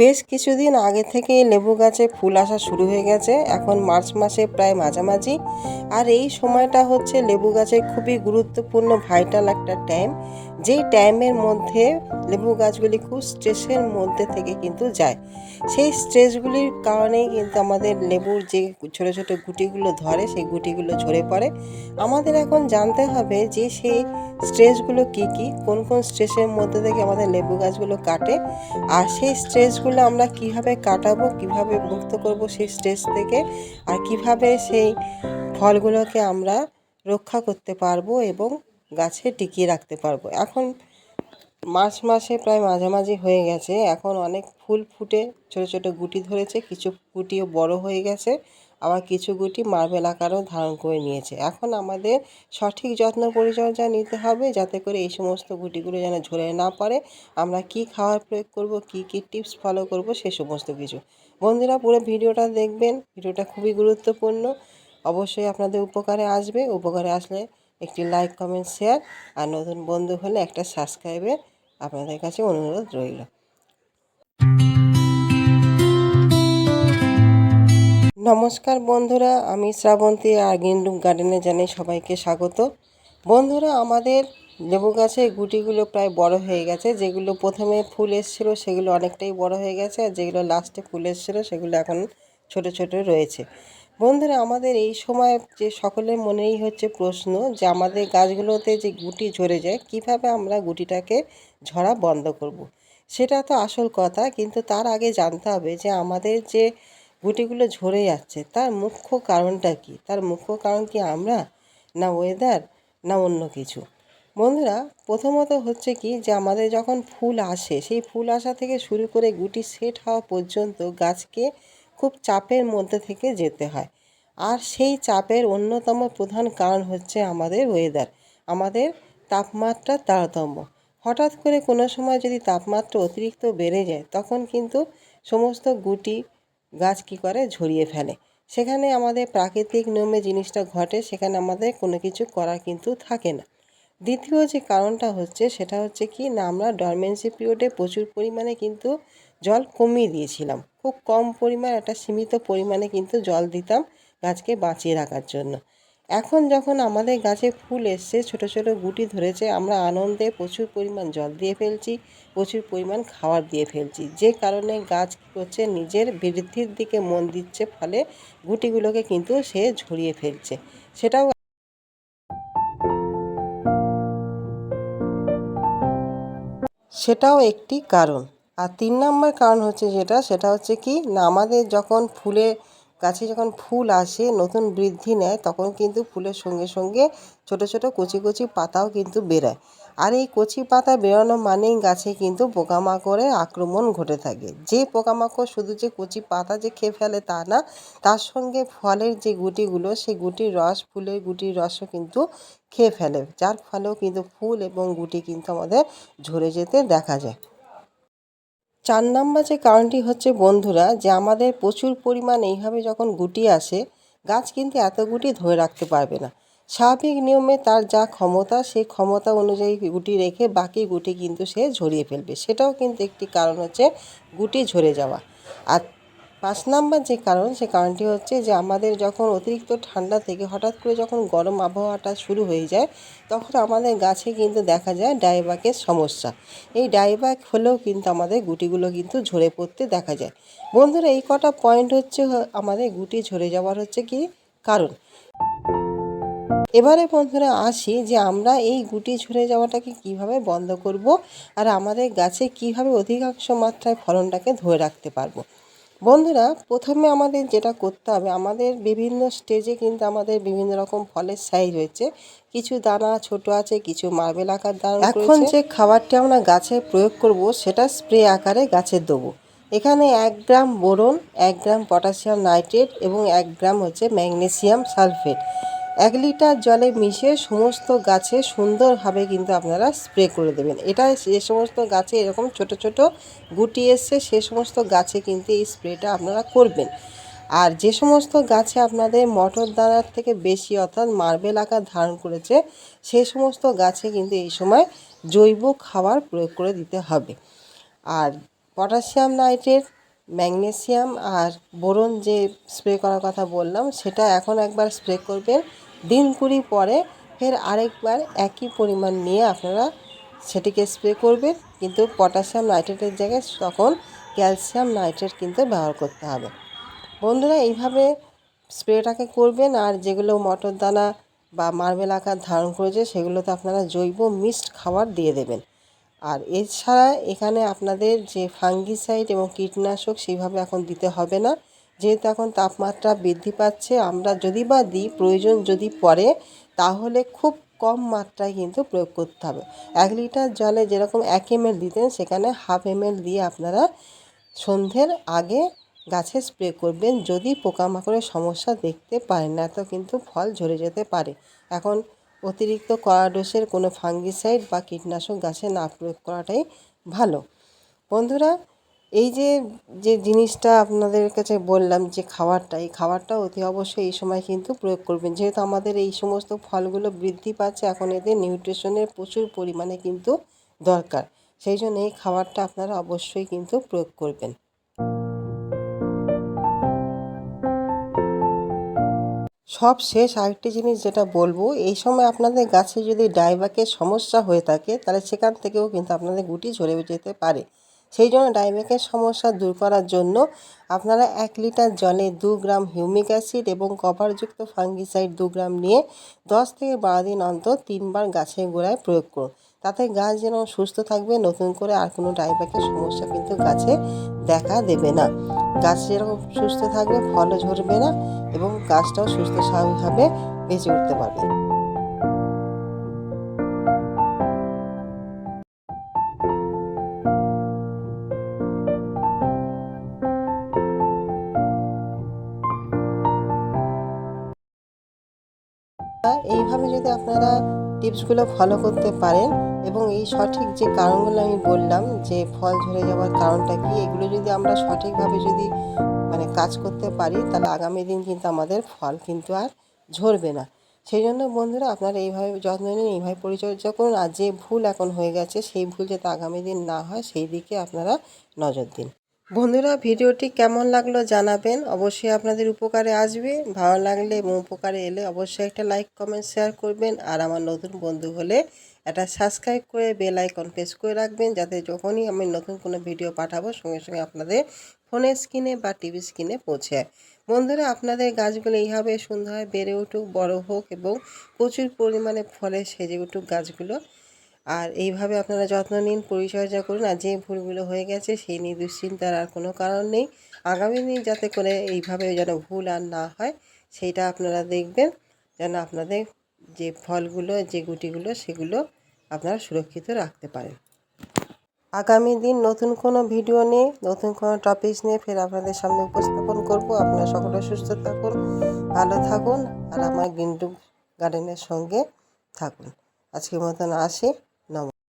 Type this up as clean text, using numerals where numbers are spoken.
বেশ কিছুদিন আগে থেকে লেবু গাছে ফুল আসা শুরু হয়ে গেছে। এখন মার্চ মাসে প্রায় মাঝামাঝি। আর এই সময়টা হচ্ছে লেবু গাছের খুবই গুরুত্বপূর্ণ ভাইটাল একটা টাইম, যেই টাইমের মধ্যে লেবু গাছগুলি খুব স্ট্রেসের মধ্যে থেকে কিন্তু যায়। সেই স্ট্রেসগুলির কারণেই কিন্তু আমাদের লেবুর যে ছোটো ছোটো গুটিগুলো ধরে সেই গুটিগুলো ঝরে পড়ে। আমাদের এখন জানতে হবে যে সেই স্ট্রেসগুলো কী কী, কোন কোন স্ট্রেসের মধ্যে থেকে আমাদের লেবু গাছগুলো কাটে, আর সেই স্ট্রেসগুলো আমরা কিভাবে কাটাবো, কিভাবে মুক্ত করব সেই স্ট্রেস থেকে, আর কিভাবে সেই ফলগুলোকে আমরা রক্ষা করতে পারবো এবং গাছে টিকিয়ে রাখতে পারবো। এখন মার্চ মাসে প্রায় মাঝামাঝি হয়ে গেছে। এখন অনেক ফুল ফুটে ছোটো ছোটো গুটি ধরেছে, কিছু গুটিও বড় হয়ে গেছে, আবার কিছু গুটি মার্বেল আকারও ধারণ করে নিয়েছে। এখন আমাদের সঠিক যত্ন পরিচর্যা নিতে হবে যাতে করে এই সমস্ত গুটিগুলো যেন ঝরে না পড়ে। আমরা কি খাওয়ার প্রয়োগ করব, কি কি টিপস ফলো করব, সে সমস্ত কিছু। বন্ধুরা, পুরো ভিডিওটা দেখবেন, ভিডিওটা খুবই গুরুত্বপূর্ণ, অবশ্যই আপনাদের উপকারে আসবে। উপকারে আসলে একটি লাইক, কমেন্ট, শেয়ার, আর নতুন বন্ধু হলে একটা সাবস্ক্রাইবের আপনাদের কাছে অনুরোধ রইল। নমস্কার বন্ধুরা, আমি শ্রাবন্তী আর গ্রিন রুম গার্ডেনে জানাই সবাইকে স্বাগত। বন্ধুরা, আমাদের লেবু গাছের গুটিগুলো প্রায় বড় হয়ে গেছে। যেগুলো প্রথমে ফুল এসেছিলো সেগুলো অনেকটাই বড় হয়ে গেছে, আর যেগুলো লাস্টে ফুল এসেছিলো সেগুলো এখন ছোট ছোট রয়েছে। বন্ধুরা, আমাদের এই সময় যে সকলের মনেই হচ্ছে প্রশ্ন যে আমাদের গাছগুলোতে যে গুটি ঝরে যায়, কিভাবে আমরা গুটিটাকে ঝরা বন্ধ করব। সেটা তো আসল কথা, কিন্তু তার আগে জানতে হবে যে আমাদের যে গুটিগুলো ঝরে যাচ্ছে তার মুখ্য কারণটা কি। তার মুখ্য কারণ কি আমরা, না ওয়েদার, না অন্য কিছু। বন্ধুরা, প্রথমত হচ্ছে কি যে আমাদের যখন ফুল আসে, সেই ফুল আসা থেকে শুরু করে গুটি সেট হওয়া পর্যন্ত গাছকে খুব চাপের মধ্যে থেকে যেতে হয়। আর সেই চাপের অন্যতম প্রধান কারণ হচ্ছে আমাদের ওয়েদার, আমাদের তাপমাত্রার তারতম্য। হঠাৎ করে কোনো সময় যদি তাপমাত্রা অতিরিক্ত বেড়ে যায়, তখন কিন্তু সমস্ত গুটি গাছ কী করে, ঝরিয়ে ফেলে। সেখানে আমাদের প্রাকৃতিক নিয়মে জিনিসটা ঘটে, সেখানে আমাদের কোনো কিছু করার কিন্তু থাকে না। দ্বিতীয় যে কারণটা হচ্ছে সেটা হচ্ছে কি না, আমরা ডরমেন্সি পিরিয়ডে প্রচুর পরিমাণে কিন্তু জল কমিয়ে দিয়েছিলাম। খুব কম পরিমাণ, একটা সীমিত পরিমাণে কিন্তু জল দিতাম গাছকে বাঁচিয়ে রাখার জন্য। এখন যখন আমাদের গাছে ফুল এসছে, ছোটো ছোটো গুটি ধরেছে, আমরা আনন্দে প্রচুর পরিমাণ জল দিয়ে ফেলছি, প্রচুর পরিমাণ খাবার দিয়ে ফেলছি, যে কারণে গাছ কী করছে, নিজের বৃদ্ধির দিকে মন দিচ্ছে, ফলে গুটিগুলোকে কিন্তু সে ঝরিয়ে ফেলছে। সেটাও একটি কারণ। আর 3 নম্বর কারণ হচ্ছে সেটা হচ্ছে কি না, আমাদের যখন গাছে যখন ফুল আসে, নতুন বৃদ্ধি নেয়, তখন কিন্তু ফুলের সঙ্গে সঙ্গে ছোট ছোট কচি কচি পাতাও কিন্তু বেরোয়। আর এই কচি পাতা বেরোনো মানেই গাছে কিন্তু পোকামাকড়ের আক্রমণ ঘটে থাকে। যে পোকামাকড় শুধু যে কচি পাতা যে খেয়ে ফেলে তা না, তার সঙ্গে ফলের যে গুটিগুলো, সেই গুটির রস, ফুলের গুটির রসও কিন্তু খেয়ে ফেলে, যার ফলেও কিন্তু ফুল এবং গুটি কিন্তু আমাদের ঝরে যেতে দেখা যায়। 4 নম্বর যে কারণটি হচ্ছে বন্ধুরা, যে আমাদের প্রচুর পরিমাণ এইভাবে যখন গুটি আসে, গাছ কিন্তু এত গুটি ধরে রাখতে পারবে না। স্বাভাবিক নিয়মে তার যা ক্ষমতা, সেই ক্ষমতা অনুযায়ী গুটি রেখে বাকি গুটি কিন্তু সে ঝরিয়ে ফেলবে। সেটাও কিন্তু একটি কারণ হচ্ছে গুটি ঝরে যাওয়া। আর 5 নম্বর যে কারণ, সে কারণটি হচ্ছে যে আমাদের যখন অতিরিক্ত ঠান্ডা থেকে হঠাৎ করে যখন গরম আবহাওয়াটা শুরু হয়ে যায়, তখন আমাদের গাছে কিন্তু দেখা যায় ডাইব্যাকের সমস্যা। এই ডাইব্যাক হলেও কিন্তু আমাদের গুটিগুলো কিন্তু ঝরে পড়তে দেখা যায়। বন্ধুরা, এই কটা পয়েন্ট হচ্ছে আমাদের গুটি ঝরে যাওয়ার হচ্ছে কি কারণ। এবারে বন্ধুরা আসি যে আমরা এই গুটি ঝরে যাওয়াটাকে কিভাবে বন্ধ করব, আর আমাদের গাছে কিভাবে অধিকাংশ মাত্রায় ফলনটাকে ধরে রাখতে পারবো। বন্ধুরা, প্রথমে আমাদের যেটা করতে হবে, আমাদের বিভিন্ন স্টেজে কিন্তু আমাদের বিভিন্ন রকম ফলের সাইজ হয়েছে। কিছু দানা ছোট আছে, কিছু মার্বেল আকার দানা। এখন যে খাবারটি আমরা গাছে প্রয়োগ করব, সেটা স্প্রে আকারে গাছে দেবো। এখানে 1 গ্রাম বোরন, 1 গ্রাম পটাশিয়াম নাইট্রেট এবং 1 গ্রাম হচ্ছে ম্যাগনেসিয়াম সালফেট 1 লিটার জলে মিশিয়ে সমস্ত গাছে সুন্দরভাবে কিন্তু আপনারা স্প্রে করে দেবেন। এটা যে সমস্ত গাছে এরকম ছোট ছোট গুটি এসছে, সে সমস্ত গাছে কিন্তু এই স্প্রেটা আপনারা করবেন। আর যে সমস্ত গাছে আপনাদের মটর দানার থেকে বেশি, অর্থাৎ মার্বেল আকার ধারণ করেছে, সেই সমস্ত গাছে কিন্তু এই সময় জৈব খাবার প্রয়োগ করে দিতে হবে। আর পটাশিয়াম নাইট্রেট, ম্যাগনেসিয়াম আর বোরন যে স্প্রে করার কথা বললাম সেটা এখন একবার স্প্রে করবেন। দিন 20 পরে ফের আরেকবার একই পরিমাণ নিয়ে আপনারা সেটিকে স্প্রে করবেন, কিন্তু পটাশিয়াম নাইট্রেটের জায়গায় তখন ক্যালসিয়াম নাইট্রেট কিন্তু ব্যবহার করতে হবে। বন্ধুরা এইভাবে স্প্রেটাকে করবেন। আর যেগুলো মটর দানা বা মার্বেল আকার ধারণ করেছে সেগুলোতে আপনারা জৈব মিক্সড খাবার দিয়ে দেবেন। আর এছাড়া এখানে আপনাদের যে ফাঙ্গিসাইড এবং কীটনাশক সেইভাবে এখন দিতে হবে না, যেহেতু এখন তাপমাত্রা বৃদ্ধি পাচ্ছে। আমরা যদি বা দিই, প্রয়োজন যদি পড়ে, তাহলে খুব কম মাত্রায় কিন্তু প্রয়োগ করতে হবে। 1 লিটার জলে যেরকম 1 ml দিতেন সেখানে 1/2 ml দিয়ে আপনারা সন্ধ্যের আগে গাছে স্প্রে করবেন, যদি পোকামাকড়ের সমস্যা দেখতে পারেন, না তো কিন্তু ফল ঝরে যেতে পারে। এখন অতিরিক্ত কড়া ডোজের কোনো ফাঙ্গিসাইড বা কীটনাশক গাছে না প্রয়োগ করাটাই ভালো। বন্ধুরা, এই যে যে জিনিসটা আপনাদের কাছে বললাম যে খাবারটা, এই খাবারটা অতি অবশ্যই এই সময় কিন্তু প্রয়োগ করবেন, যেহেতু আমাদের এই সমস্ত ফলগুলো বৃদ্ধি পাচ্ছে। এখন এদের নিউট্রিশনের প্রচুর পরিমাণে কিন্তু দরকার, সেই জন্য এই খাবারটা আপনারা অবশ্যই কিন্তু প্রয়োগ করবেন। সব শেষ আরেকটি জিনিস যেটা বলবো, এই সময় আপনাদের গাছে যদি ডাইব্যাকের সমস্যা হয়ে থাকে তাহলে সেখান থেকেও কিন্তু আপনাদের গুটি ঝরে যেতে পারে। সেই জন্য ডাইব্যাকের সমস্যা দূর করার জন্য আপনারা 1 লিটার জলে 2 গ্রাম হিউমিক অ্যাসিড এবং কপারযুক্ত ফাঙ্গিসাইড 2 গ্রাম নিয়ে 10 থেকে 12 দিন অন্তর 3 বার গাছের গোড়ায় প্রয়োগ করুন। তাতে গাছ যেন সুস্থ থাকবে, নতুন করে আর কোনো ডাইব্যাকের সমস্যা কিন্তু গাছে দেখা দেবে না। গাছ যেরকম সুস্থ থাকবে, ফলও ঝরবে না এবং গাছটাও সুস্থ স্বাভাবিকভাবে বেঁচে উঠতে পারবে। এইভাবে যদি আপনারা টিপসগুলো ফলো করতে পারেন এবং এই সঠিক যে কারণগুলো আমি বললাম যে ফল ঝরে যাওয়ার কারণটা কি, এগুলো যদি আমরা সঠিকভাবে যদি কাজ করতে পারি, তাহলে আগামী দিন কিন্তু আমাদের ফল কিন্তু আর ঝরবে না। সেই জন্য বন্ধুরা, আপনারা এইভাবে যত্ন নিন, এইভাবে পরিচর্যা করুন। আর যে ভুল এখন হয়ে গেছে সেই ভুল যাতে আগামী দিন না হয় সেই দিকে আপনারা নজর দিন। বন্ধুরা, ভিডিওটি কেমন লাগলো জানাবেন, অবশ্যই আপনাদের উপকারে আসবে। ভালো লাগলে এবং উপকারে এলে অবশ্যই একটা লাইক, কমেন্ট, শেয়ার করবেন। আর আমার নতুন বন্ধু হলে একটা সাবস্ক্রাইব করে বেল আইকন প্রেস করে রাখবেন, যাতে যখনই আমি নতুন কোনো ভিডিও পাঠাবো সঙ্গে সঙ্গে আপনাদের ফোনের স্ক্রিনে বা টিভি স্ক্রিনে পৌঁছায়। বন্ধুরা, আপনাদের গাছগুলো এইভাবে সুন্দরভাবে বেড়ে উঠুক, বড় হোক এবং প্রচুর পরিমাণে ফলে সেজে উঠুক গাছগুলো। আর এইভাবে আপনারা যত্ন নিন, পরিচর্যা করুন। আর যে ভুলগুলো হয়ে গেছে সেই নিয়ে দুশ্চিন্তার আর কোনো কারণ নেই। আগামী দিন যাতে করে এইভাবে যেন ভুল আর না হয় সেইটা আপনারা দেখবেন, যেন আপনাদের যে ফলগুলো, যে গুটিগুলো, সেগুলো আপনারা সুরক্ষিত রাখতে পারেন। আগামী দিন নতুন কোনো ভিডিও নিয়ে, নতুন কোনো টপিকস নিয়ে ফের আপনাদের সামনে উপস্থাপন করব। আপনারা সকলে সুস্থ থাকুন, ভালো থাকুন আর আমার গিন্টু গার্ডেনের সঙ্গে থাকুন। আজকের মতন আসি।